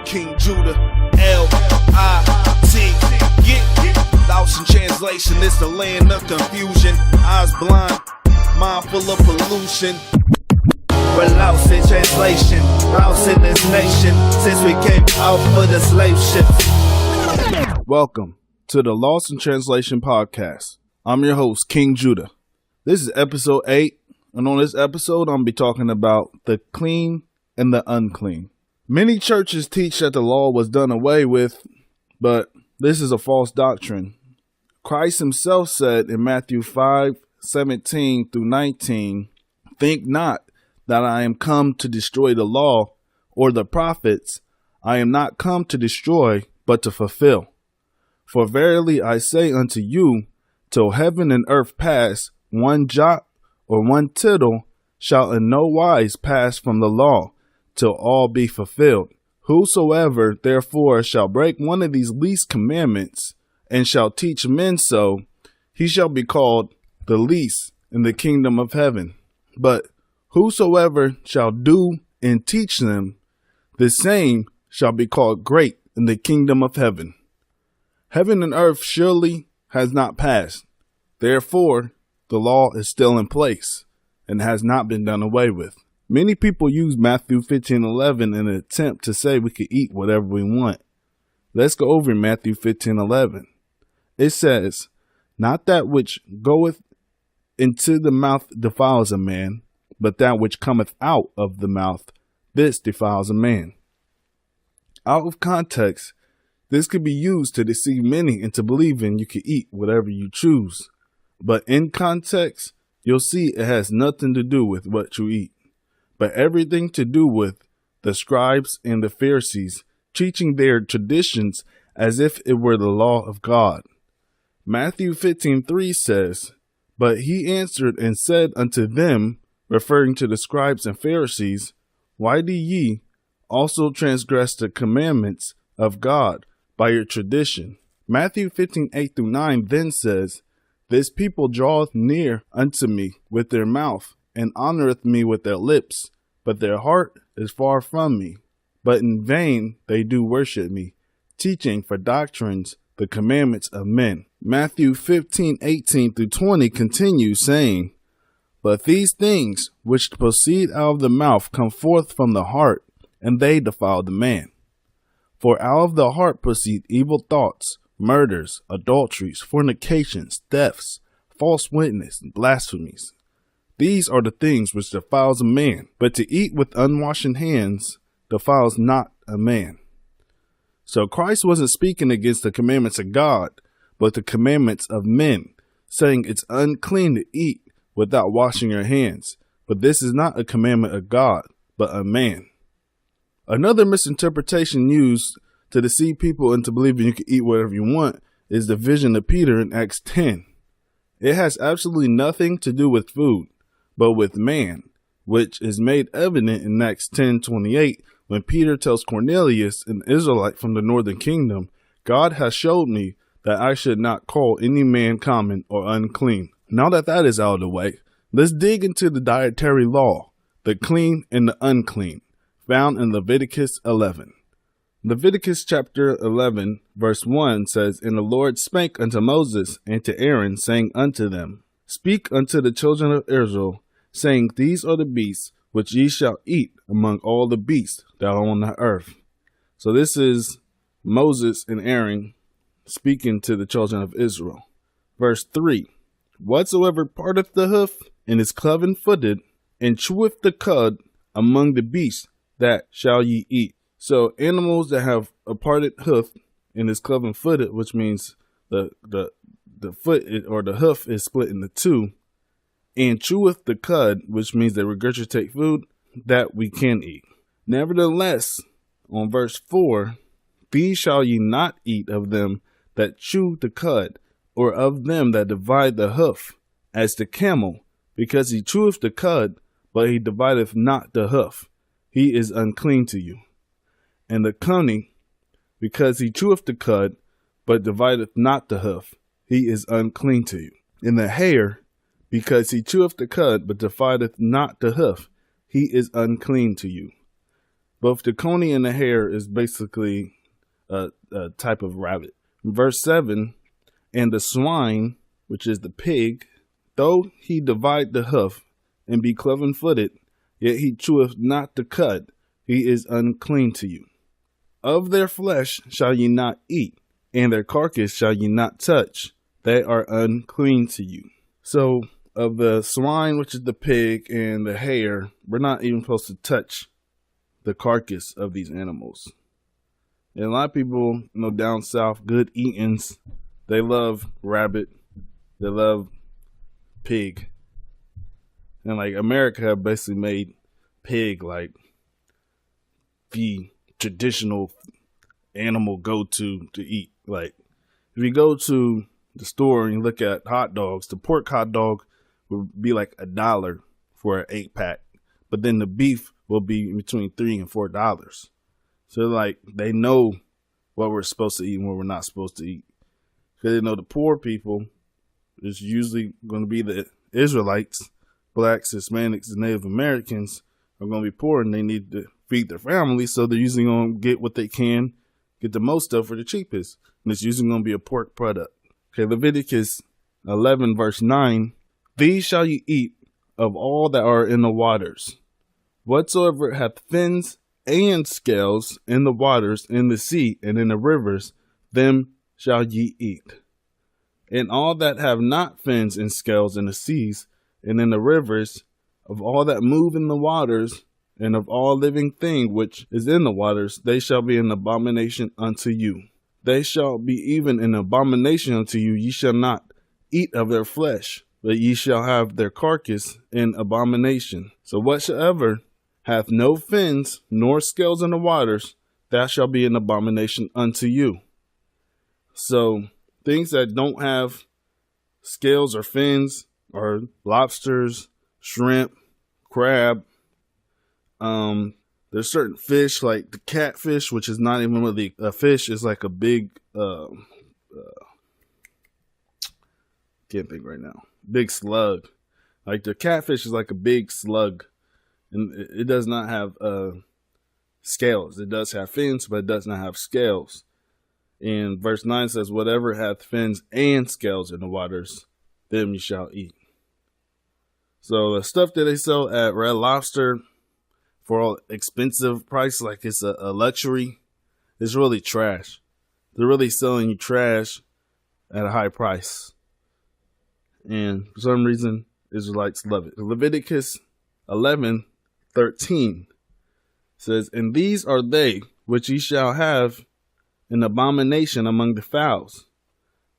King Judah, L-I-T. Get lost in translation, it's the land of confusion. Eyes blind, mind full of pollution. We're lost in translation, lost in this nation, since we came out for the slave ships. Welcome to the Lost in Translation podcast. I'm your host, King Judah. This is episode 8, and on this episode, I'm going to be talking about the clean and the unclean. Many churches teach that the law was done away with, but this is a false doctrine. Christ himself said in Matthew 5:17 through 19, "Think not that I am come to destroy the law or the prophets. I am not come to destroy, but to fulfill. For verily I say unto you, till heaven and earth pass, one jot or one tittle shall in no wise pass from the law, till all be fulfilled. Whosoever therefore shall break one of these least commandments, and shall teach men so, he shall be called the least in the kingdom of heaven. But whosoever shall do and teach them, the same shall be called great in the kingdom of heaven." Heaven and earth surely has not passed. Therefore, the law is still in place and has not been done away with. Many people use Matthew 15:11 in an attempt to say we could eat whatever we want. Let's go over Matthew 15:11. It says, "Not that which goeth into the mouth defiles a man, but that which cometh out of the mouth, this defiles a man." Out of context, this could be used to deceive many into believing you can eat whatever you choose. But in context, you'll see it has nothing to do with what you eat, but everything to do with the scribes and the Pharisees teaching their traditions as if it were the law of God. Matthew 15:3 says, "But he answered and said unto them," referring to the scribes and Pharisees, "Why do ye also transgress the commandments of God by your tradition?" Matthew 15:8 through 9 then says, "This people draweth near unto me with their mouth, and honoreth me with their lips, but their heart is far from me. But in vain they do worship me, teaching for doctrines the commandments of men." Matthew 15:18 through 20 continues saying, "But these things which proceed out of the mouth come forth from the heart, and they defile the man. For out of the heart proceed evil thoughts, murders, adulteries, fornications, thefts, false witness, and blasphemies. These are the things which defiles a man, but to eat with unwashed hands defiles not a man." So Christ wasn't speaking against the commandments of God, but the commandments of men, saying it's unclean to eat without washing your hands. But this is not a commandment of God, but a man. Another misinterpretation used to deceive people into believing you can eat whatever you want is the vision of Peter in Acts 10. It has absolutely nothing to do with food, but with man, which is made evident in Acts 10:28 when Peter tells Cornelius, an Israelite from the northern kingdom, "God has showed me that I should not call any man common or unclean." Now that that is out of the way, let's dig into the dietary law, the clean and the unclean, found in Leviticus 11. Leviticus chapter 11 verse 1 says, "And the Lord spake unto Moses and to Aaron, saying unto them, Speak unto the children of Israel, saying, These are the beasts which ye shall eat among all the beasts that are on the earth." So this is Moses and Aaron speaking to the children of Israel. Verse 3, "Whatsoever parteth the hoof and is cloven-footed, and cheweth the cud among the beasts, that shall ye eat." So animals that have a parted hoof and is cloven-footed, which means the foot or the hoof is split into two, and cheweth the cud, which means they regurgitate food, that we can eat. Nevertheless, on verse 4, "These shall ye not eat of them that chew the cud, or of them that divide the hoof, as the camel, because he cheweth the cud, but he divideth not the hoof. He is unclean to you. And the coney, because he cheweth the cud, but divideth not the hoof, he is unclean to you. And the hare, because he cheweth the cud, but divideth not the hoof, he is unclean to you. Both the coney and the hare is basically a type of rabbit. Verse 7, and the swine, which is the pig, though he divide the hoof and be cloven footed, yet he cheweth not the cud, he is unclean to you. Of their flesh shall ye not eat, and their carcass shall ye not touch, they are unclean to you. So, of the swine, which is the pig, and the hare, we're not even supposed to touch the carcass of these animals. And a lot of people, down south, good eatings, they love rabbit, they love pig. And like America have basically made pig like the traditional animal go-to to eat. Like if you go to the store and you look at hot dogs, the pork hot dog would be like $1 for an 8-pack, but then the beef will be between $3 and $4. So like they know what we're supposed to eat and what we're not supposed to eat. Because they know the poor people is usually going to be the Israelites, blacks, Hispanics, and Native Americans are going to be poor and they need to feed their family. So they're usually going to get what they can, get the most stuff for the cheapest. And it's usually going to be a pork product. Okay, Leviticus 11 verse 9, these shall ye eat of all that are in the waters. Whatsoever hath fins and scales in the waters, in the sea, and in the rivers, them shall ye eat. And all that have not fins and scales in the seas, and in the rivers, of all that move in the waters, and of all living thing which is in the waters, they shall be an abomination unto you. They shall be even an abomination unto you. Ye shall not eat of their flesh, but ye shall have their carcass in abomination. So whatsoever hath no fins nor scales in the waters, that shall be an abomination unto you. So things that don't have scales or fins are lobsters, shrimp, crab. There's certain fish like the catfish, which is not even really a fish. It's like a big, can't think right now. Big slug. Like the catfish is like a big slug. And it does not have scales. It does have fins, but it does not have scales. And verse 9 says, whatever hath fins and scales in the waters, them you shall eat. So the stuff that they sell at Red Lobster for all expensive price, like it's a luxury, is really trash. They're really selling you trash at a high price. And for some reason, Israelites love it. Leviticus 11:13 says, and these are they which ye shall have an abomination among the fowls.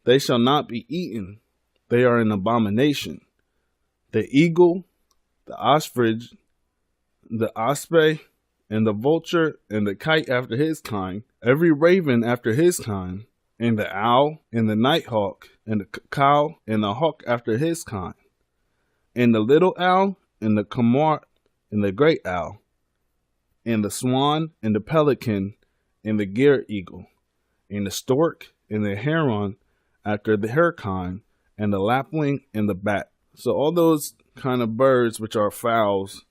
They shall not be eaten. They are an abomination. The eagle, the ostrich, the osprey, and the vulture, and the kite after his kind, every raven after his kind, and the owl, and the nighthawk, and the cow, and the hawk after his kind, and the little owl, and the camart, and the great owl, and the swan, and the pelican, and the gier eagle, and the stork, and the heron after the hare kind, and the lapwing, and the bat. So all those kind of birds, which are fowls,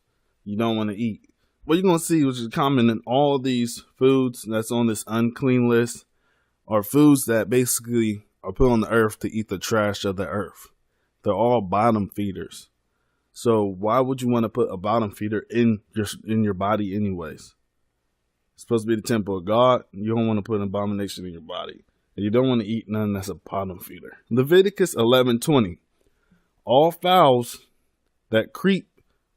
you don't want to eat. What you're going to see, which is common in all these foods that's on this unclean list, are foods that basically are put on the earth to eat the trash of the earth. They're all bottom feeders. So why would you want to put a bottom feeder in your body anyways? It's supposed to be the temple of God. You don't want to put an abomination in your body. And you don't want to eat none that's a bottom feeder. Leviticus 11:20. All fowls that creep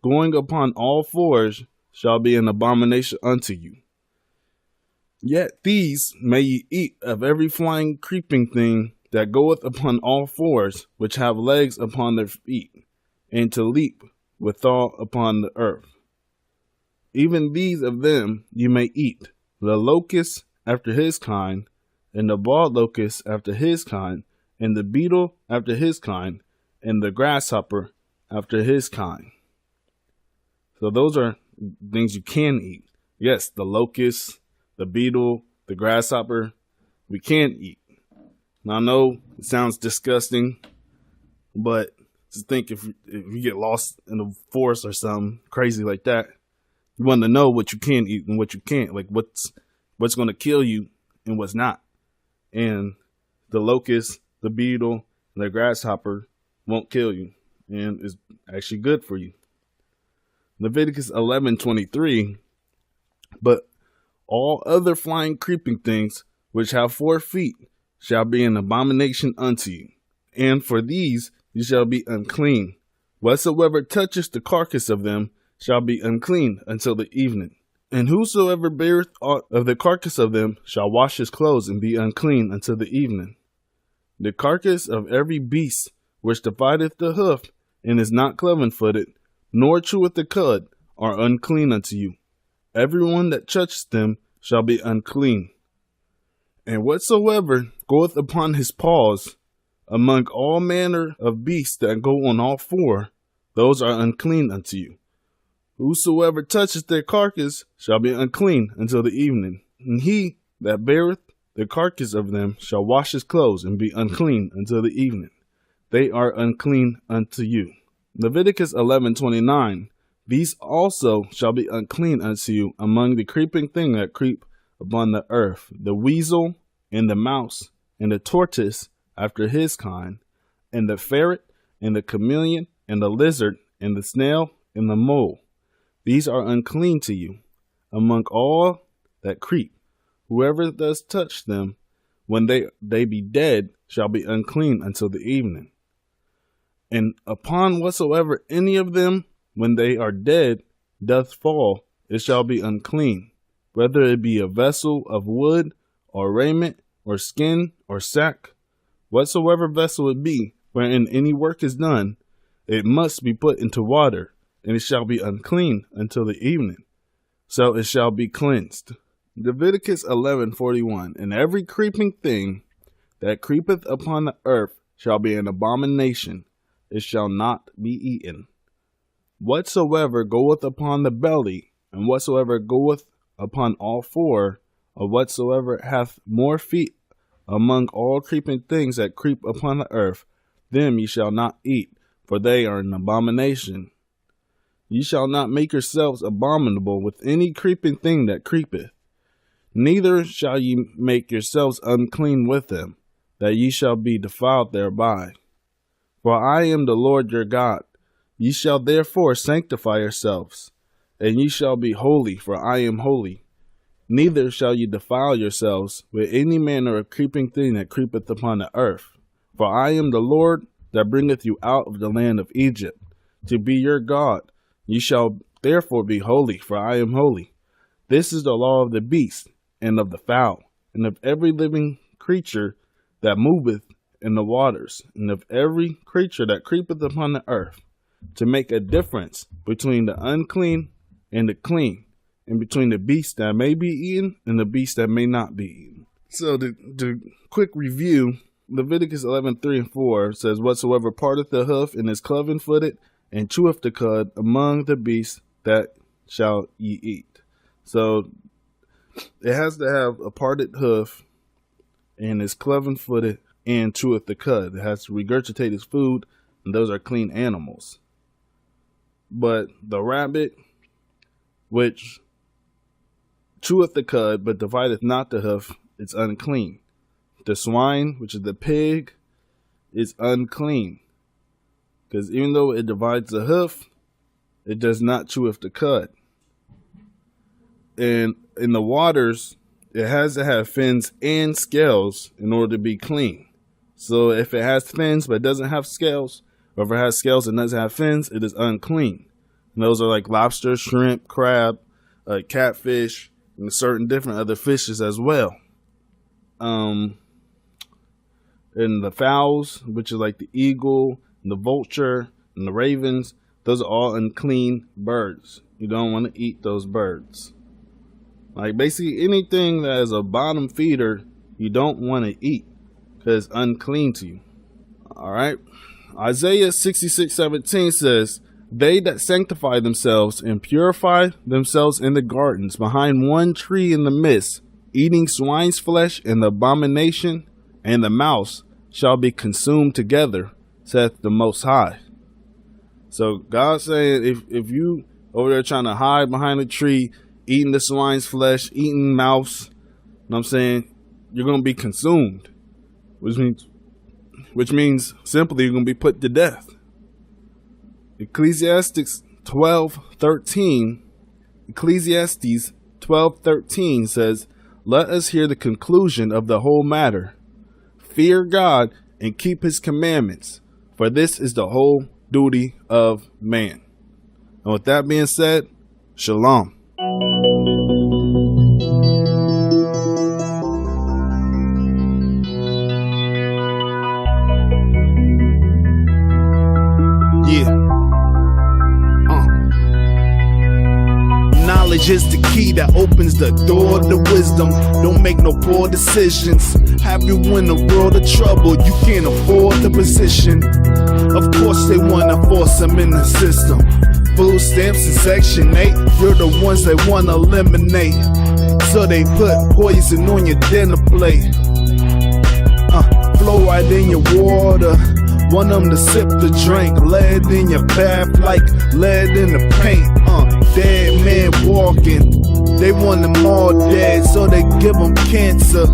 going upon all fours shall be an abomination unto you. Yet these may ye eat of every flying creeping thing that goeth upon all fours, which have legs upon their feet, and to leap withal upon the earth. Even these of them you may eat, the locust after his kind, and the bald locust after his kind, and the beetle after his kind, and the grasshopper after his kind. So those are things you can eat. Yes, the locust, the beetle, the grasshopper, we can eat. Now I know it sounds disgusting, but just think if you get lost in the forest or something crazy like that, You want to know what you can eat and what you can't, like what's going to kill you and what's not. And the locust, the beetle, and the grasshopper won't kill you and is actually good for you. Leviticus 11:23, but all other flying creeping things which have 4 feet shall be an abomination unto you, and for these you shall be unclean. Whatsoever touches the carcass of them shall be unclean until the evening. And whosoever beareth aught of the carcass of them shall wash his clothes and be unclean until the evening. The carcass of every beast which divideth the hoof and is not cloven-footed, nor cheweth the cud, are unclean unto you. Every one that toucheth them shall be unclean. And whatsoever goeth upon his paws, among all manner of beasts that go on all 4, those are unclean unto you. Whosoever toucheth their carcass shall be unclean until the evening. And he that beareth the carcass of them shall wash his clothes and be unclean until the evening. They are unclean unto you. Leviticus 11:29. These also shall be unclean unto you among the creeping thing that creep upon the earth, the weasel and the mouse and the tortoise after his kind, and the ferret and the chameleon and the lizard and the snail and the mole. These are unclean to you. Among all that creep, whoever does touch them, when they be dead, shall be unclean until the evening. And upon whatsoever any of them, when they are dead, doth fall, it shall be unclean, whether it be a vessel of wood, or raiment, or skin, or sack. Whatsoever vessel it be, wherein any work is done, it must be put into water, and it shall be unclean until the evening. So it shall be cleansed. Leviticus 11:41. And every creeping thing that creepeth upon the earth shall be an abomination. It shall not be eaten. Whatsoever goeth upon the belly, and whatsoever goeth upon all 4, or whatsoever hath more feet among all creeping things that creep upon the earth, them ye shall not eat, for they are an abomination. Ye shall not make yourselves abominable with any creeping thing that creepeth, neither shall ye make yourselves unclean with them, that ye shall be defiled thereby. For I am the Lord your God. Ye shall therefore sanctify yourselves, and ye shall be holy, for I am holy. Neither shall ye defile yourselves with any manner of creeping thing that creepeth upon the earth. For I am the Lord that bringeth you out of the land of Egypt, to be your God. Ye shall therefore be holy, for I am holy. This is the law of the beast, and of the fowl, and of every living creature that moveth in the waters, and of every creature that creepeth upon the earth, to make a difference between the unclean and the clean, and between the beast that may be eaten and the beast that may not be eaten. So the quick review, Leviticus 11:3 and 4 says, whatsoever parteth the hoof and is cloven-footed and cheweth the cud among the beasts that shall ye eat. So it has to have a parted hoof and is cloven-footed and cheweth the cud. It has to regurgitate its food, and those are clean animals. But the rabbit, which cheweth the cud, but divideth not the hoof, it's unclean. The swine, which is the pig, is unclean. Because even though it divides the hoof, it does not cheweth the cud. And in the waters, it has to have fins and scales in order to be clean. So if it has fins but doesn't have scales, or if it has scales and doesn't have fins, it is unclean. And those are like lobster, shrimp, crab, catfish, and certain different other fishes as well. And the fowls, which is like the eagle, and the vulture, and the ravens, those are all unclean birds. You don't want to eat those birds. Like basically anything that is a bottom feeder, you don't want to eat because it's unclean to you. All right. Isaiah 66:17 says, they that sanctify themselves and purify themselves in the gardens behind one tree in the midst, eating swine's flesh and the abomination and the mouse shall be consumed together, saith the Most High. So God's saying if you over there trying to hide behind a tree, eating the swine's flesh, eating mouse, you know what I'm saying, you're going to be consumed, which means simply you're going to be put to death. Ecclesiastes 12:13 says, "Let us hear the conclusion of the whole matter. Fear God and keep his commandments, for this is the whole duty of man." And with that being said, shalom. Knowledge is the key that opens the door to wisdom. Don't make no poor decisions. Have you in a world of trouble, you can't afford the position. Of course they wanna force them in the system. Food stamps in Section 8, you're the ones they wanna eliminate. So they put poison on your dinner plate. Flow right in your water. Want them to sip the drink. Lead in your bath like lead in the paint. Dead man walking. They want them all dead, so they give them cancer.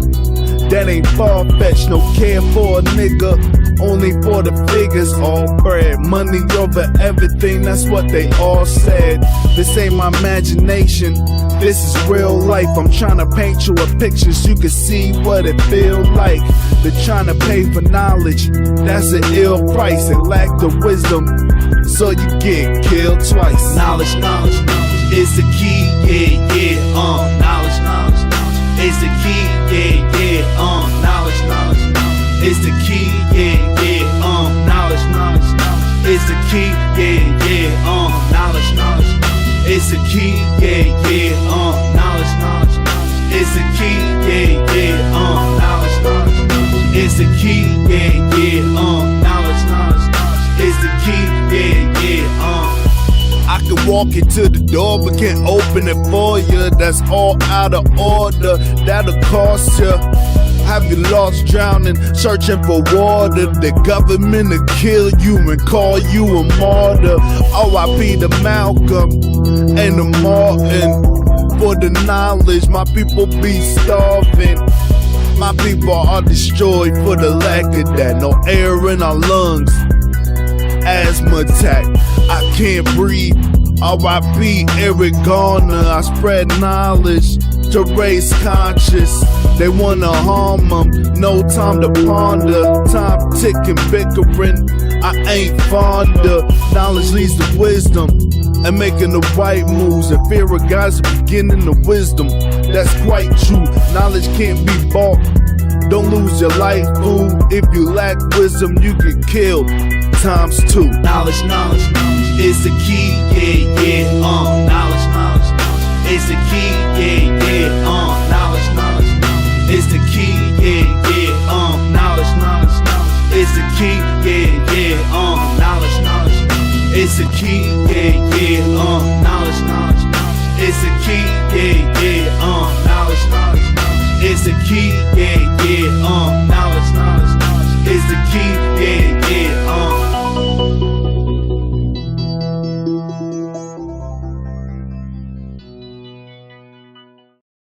That ain't far-fetched, no care for a nigga. Only for the figures, all bread. Money over everything, that's what they all said. This ain't my imagination, this is real life. I'm trying to paint you a picture so you can see what it feel like. They're trying to pay for knowledge, that's an ill price. They lack the wisdom, so you get killed twice. Knowledge is the key, yeah. Knowledge is the key, yeah. Knowledge is the key, yeah. Knowledge is the key, yeah. Knowledge is the key, yeah. Knowledge is the key, yeah. Knowledge is the key, yeah. Knowledge is the key, yeah. I can walk into the door but can't open it for you. That's all out of order, that'll cost you. Have you lost drowning, searching for water? The government will kill you and call you a martyr. R.I.P. to Malcolm and the Martin. For the knowledge, my people be starving. My people are destroyed for the lack of that. No air in our lungs, asthma attack, I can't breathe. R.I.P. Eric Garner. I spread knowledge to raise conscious. They wanna harm them, no time to ponder. Time ticking, bickering, I ain't fonder. Knowledge leads to wisdom and making the right moves. And fear of God's the beginning of wisdom, that's quite true. Knowledge can't be bought, don't lose your life, fool. If you lack wisdom, you get killed ×2. Knowledge is the key, yeah. Knowledge is the key, yeah. Knowledge is the key, yeah. Knowledge is the key, yeah. Knowledge is the key, yeah. Knowledge is the key, yeah. Knowledge is the key, yeah.